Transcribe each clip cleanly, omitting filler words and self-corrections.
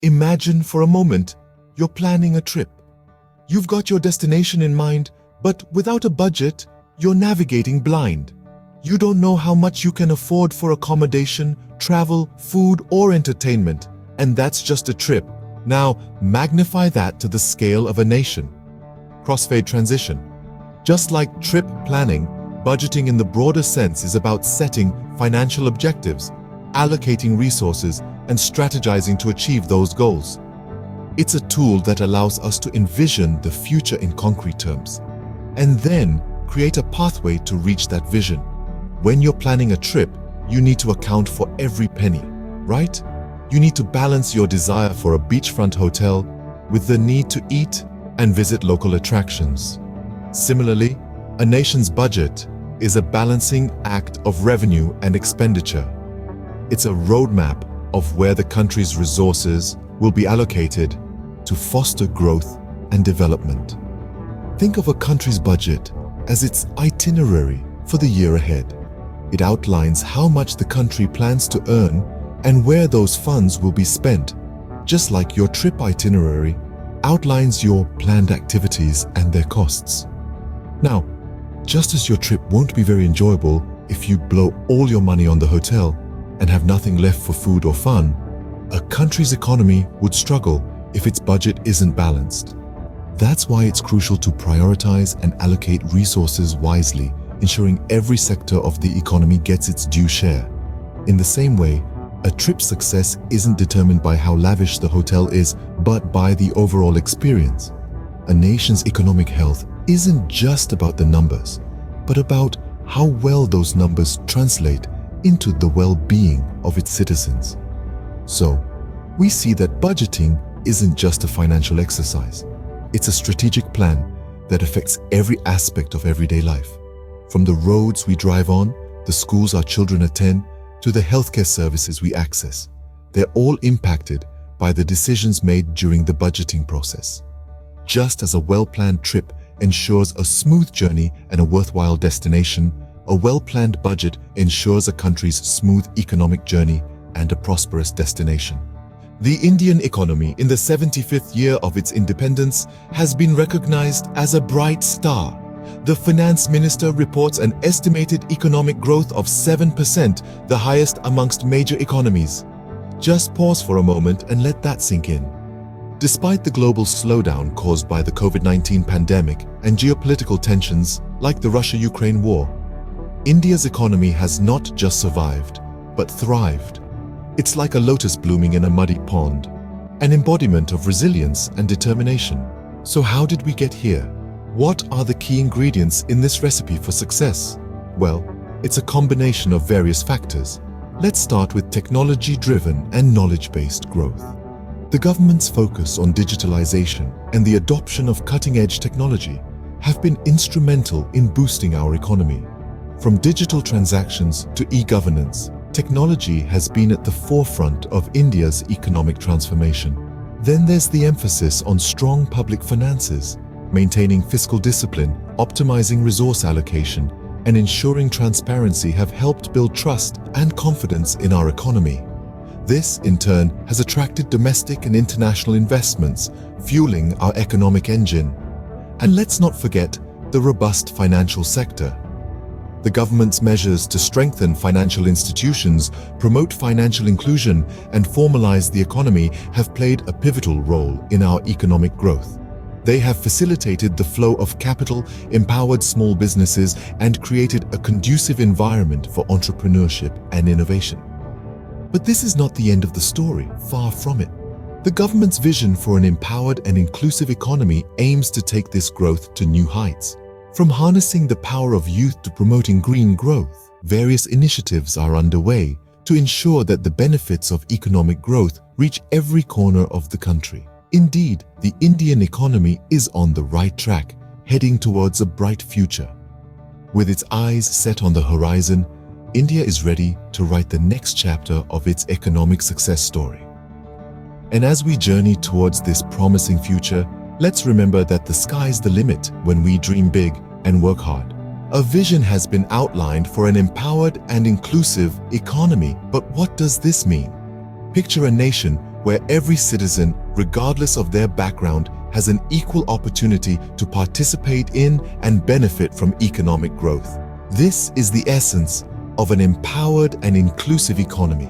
Imagine for a moment you're planning a trip. You've got your destination in mind, but without a budget, you're navigating blind. You don't know how much you can afford for accommodation, travel, food, or entertainment, and that's just a trip. Now, magnify that to the scale of a nation. Crossfade transition. Just like trip planning, budgeting in the broader sense is about setting financial objectives, allocating resources, and strategizing to achieve those goals. It's a tool that allows us to envision the future in concrete terms, and then create a pathway to reach that vision. When you're planning a trip, you need to account for every penny, right? You need to balance your desire for a beachfront hotel with the need to eat and visit local attractions. Similarly, a nation's budget is a balancing act of revenue and expenditure. It's a roadmap of where the country's resources will be allocated to foster growth and development. Think of a country's budget as its itinerary for the year ahead. It outlines how much the country plans to earn and where those funds will be spent, just like your trip itinerary outlines your planned activities and their costs. Now, just as your trip won't be very enjoyable if you blow all your money on the hotel and have nothing left for food or fun, a country's economy would struggle if its budget isn't balanced. That's why it's crucial to prioritize and allocate resources wisely, ensuring every sector of the economy gets its due share. In the same way, a trip's success isn't determined by how lavish the hotel is, but by the overall experience. A nation's economic health isn't just about the numbers, but about how well those numbers translate into the well-being of its citizens. So, we see that budgeting isn't just a financial exercise. It's a strategic plan that affects every aspect of everyday life. From the roads we drive on, the schools our children attend, to the healthcare services we access. They're all impacted by the decisions made during the budgeting process. Just as a well-planned trip ensures a smooth journey and a worthwhile destination, a well-planned budget ensures a country's smooth economic journey and a prosperous destination. The Indian economy, in the 75th year of its independence, has been recognized as a bright star. The Finance Minister reports an estimated economic growth of 7%, the highest amongst major economies. Just pause for a moment and let that sink in. Despite the global slowdown caused by the COVID-19 pandemic and geopolitical tensions like the Russia-Ukraine war, India's economy has not just survived, but thrived. It's like a lotus blooming in a muddy pond, an embodiment of resilience and determination. So how did we get here? What are the key ingredients in this recipe for success? Well, it's a combination of various factors. Let's start with technology-driven and knowledge-based growth. The government's focus on digitalization and the adoption of cutting-edge technology have been instrumental in boosting our economy. From digital transactions to e-governance, technology has been at the forefront of India's economic transformation. Then there's the emphasis on strong public finances. Maintaining fiscal discipline, optimizing resource allocation, and ensuring transparency have helped build trust and confidence in our economy. This, in turn, has attracted domestic and international investments, fueling our economic engine. And let's not forget the robust financial sector. The government's measures to strengthen financial institutions, promote financial inclusion, and formalize the economy have played a pivotal role in our economic growth. They have facilitated the flow of capital, empowered small businesses, and created a conducive environment for entrepreneurship and innovation. But this is not the end of the story, far from it. The government's vision for an empowered and inclusive economy aims to take this growth to new heights. From harnessing the power of youth to promoting green growth, various initiatives are underway to ensure that the benefits of economic growth reach every corner of the country. Indeed, the Indian economy is on the right track, heading towards a bright future. With its eyes set on the horizon, India is ready to write the next chapter of its economic success story. And as we journey towards this promising future, let's remember that the sky's the limit when we dream big and work hard. A vision has been outlined for an empowered and inclusive economy, but what does this mean? Picture a nation where every citizen, regardless of their background, has an equal opportunity to participate in and benefit from economic growth. This is the essence of an empowered and inclusive economy.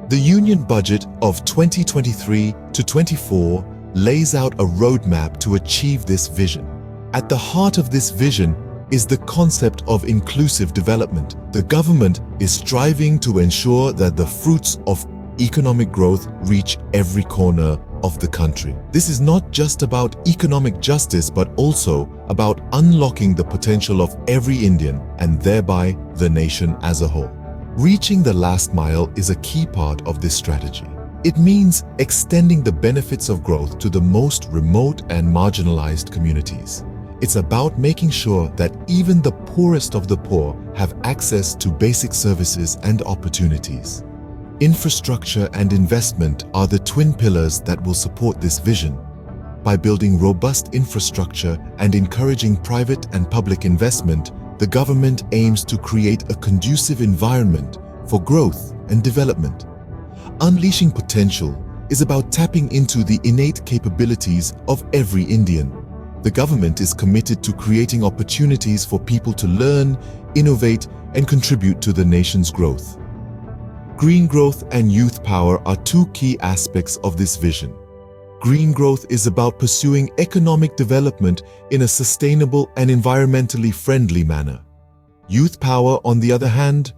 The Union Budget of 2023 to 24 lays out a roadmap to achieve this vision. At the heart of this vision is the concept of inclusive development. The government is striving to ensure that the fruits of economic growth reach every corner of the country. This is not just about economic justice, but also about unlocking the potential of every Indian and thereby the nation as a whole. Reaching the last mile is a key part of this strategy. It means extending the benefits of growth to the most remote and marginalized communities. It's about making sure that even the poorest of the poor have access to basic services and opportunities. Infrastructure and investment are the twin pillars that will support this vision. By building robust infrastructure and encouraging private and public investment, the government aims to create a conducive environment for growth and development. Unleashing potential is about tapping into the innate capabilities of every Indian. The government is committed to creating opportunities for people to learn, innovate, and contribute to the nation's growth. Green growth and youth power are two key aspects of this vision. Green growth is about pursuing economic development in a sustainable and environmentally friendly manner. Youth power, on the other hand,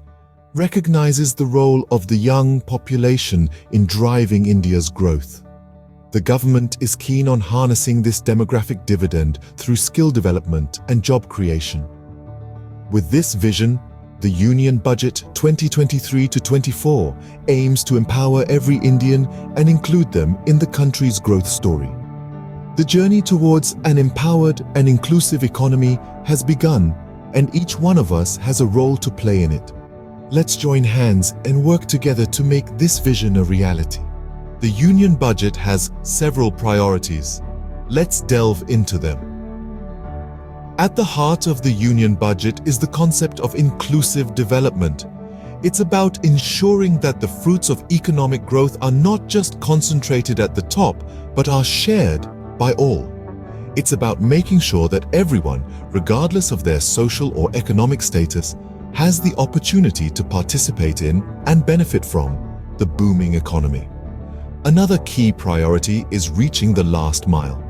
recognizes the role of the young population in driving India's growth. The government is keen on harnessing this demographic dividend through skill development and job creation. With this vision, the Union Budget 2023 to 24 aims to empower every Indian and include them in the country's growth story. The journey towards an empowered and inclusive economy has begun, and each one of us has a role to play in it. Let's join hands and work together to make this vision a reality. The Union Budget has several priorities. Let's delve into them. At the heart of the Union Budget is the concept of inclusive development. It's about ensuring that the fruits of economic growth are not just concentrated at the top, but are shared by all. It's about making sure that everyone, regardless of their social or economic status, has the opportunity to participate in and benefit from the booming economy. Another key priority is reaching the last mile.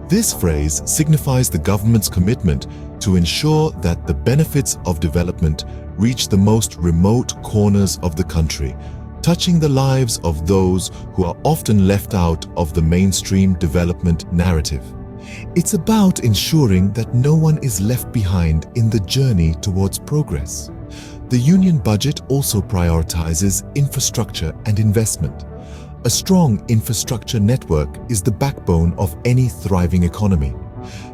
This phrase signifies the government's commitment to ensure that the benefits of development reach the most remote corners of the country, touching the lives of those who are often left out of the mainstream development narrative. It's about ensuring that no one is left behind in the journey towards progress. The Union Budget also prioritizes infrastructure and investment. A strong infrastructure network is the backbone of any thriving economy.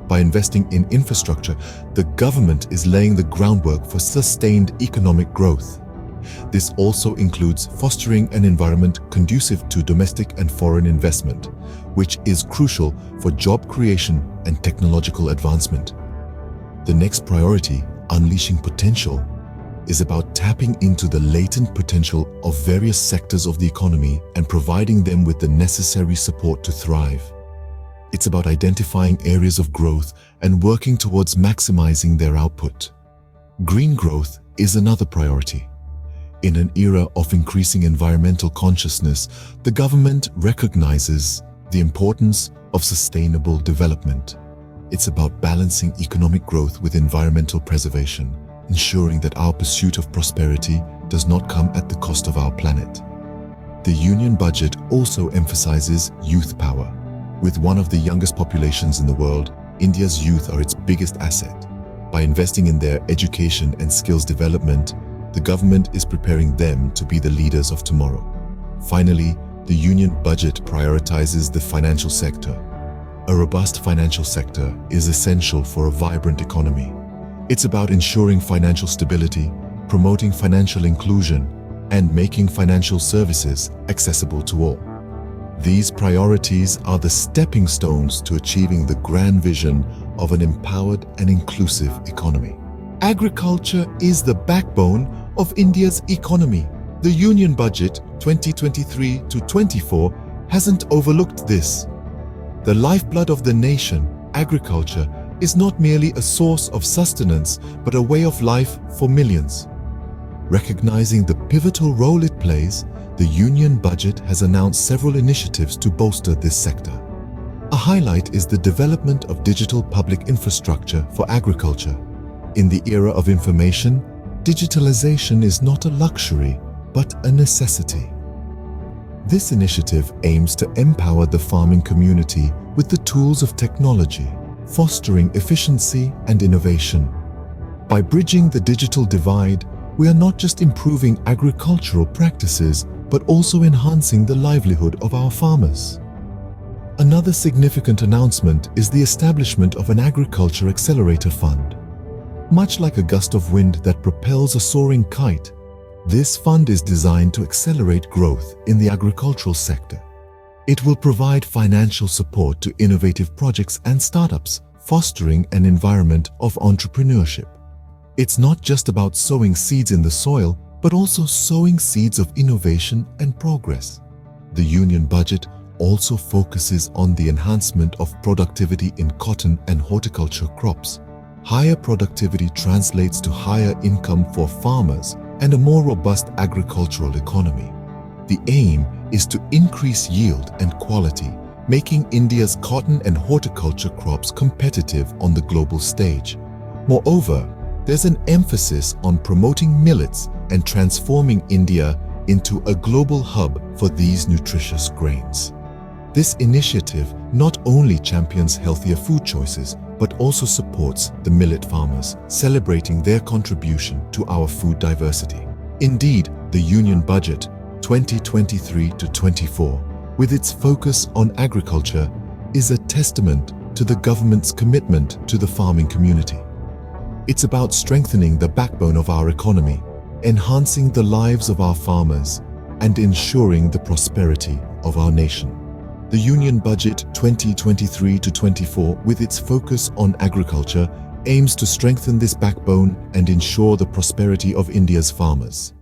By investing in infrastructure, the government is laying the groundwork for sustained economic growth. This also includes fostering an environment conducive to domestic and foreign investment, which is crucial for job creation and technological advancement. The next priority, unleashing potential, is about tapping into the latent potential of various sectors of the economy and providing them with the necessary support to thrive. It's about identifying areas of growth and working towards maximizing their output. Green growth is another priority. In an era of increasing environmental consciousness, the government recognizes the importance of sustainable development. It's about balancing economic growth with environmental preservation, ensuring that our pursuit of prosperity does not come at the cost of our planet. The Union Budget also emphasizes youth power. With one of the youngest populations in the world, India's youth are its biggest asset. By investing in their education and skills development, the government is preparing them to be the leaders of tomorrow. Finally, the Union Budget prioritizes the financial sector. A robust financial sector is essential for a vibrant economy. It's about ensuring financial stability, promoting financial inclusion, and making financial services accessible to all. These priorities are the stepping stones to achieving the grand vision of an empowered and inclusive economy. Agriculture is the backbone of India's economy. The Union Budget 2023 to 24 hasn't overlooked this. The lifeblood of the nation, agriculture, is not merely a source of sustenance but a way of life for millions. Recognizing the pivotal role it plays, the Union Budget has announced several initiatives to bolster this sector. A highlight is the development of digital public infrastructure for agriculture. In the era of information, digitalization is not a luxury but a necessity. This initiative aims to empower the farming community with the tools of technology, fostering efficiency and innovation. By bridging the digital divide, we are not just improving agricultural practices, but also enhancing the livelihood of our farmers. Another significant announcement is the establishment of an agriculture accelerator fund. Much like a gust of wind that propels a soaring kite, this fund is designed to accelerate growth in the agricultural sector. It will provide financial support to innovative projects and startups, fostering an environment of entrepreneurship. It's not just about sowing seeds in the soil, but also sowing seeds of innovation and progress. The Union Budget also focuses on the enhancement of productivity in cotton and horticulture crops. Higher productivity translates to higher income for farmers and a more robust agricultural economy. The aim is to increase yield and quality, making India's cotton and horticulture crops competitive on the global stage. Moreover, there's an emphasis on promoting millets and transforming India into a global hub for these nutritious grains. This initiative not only champions healthier food choices, but also supports the millet farmers, celebrating their contribution to our food diversity. Indeed, the Union Budget 2023-24, with its focus on agriculture, is a testament to the government's commitment to the farming community. It's about strengthening the backbone of our economy, enhancing the lives of our farmers, and ensuring the prosperity of our nation. The Union Budget 2023-24, with its focus on agriculture, aims to strengthen this backbone and ensure the prosperity of India's farmers.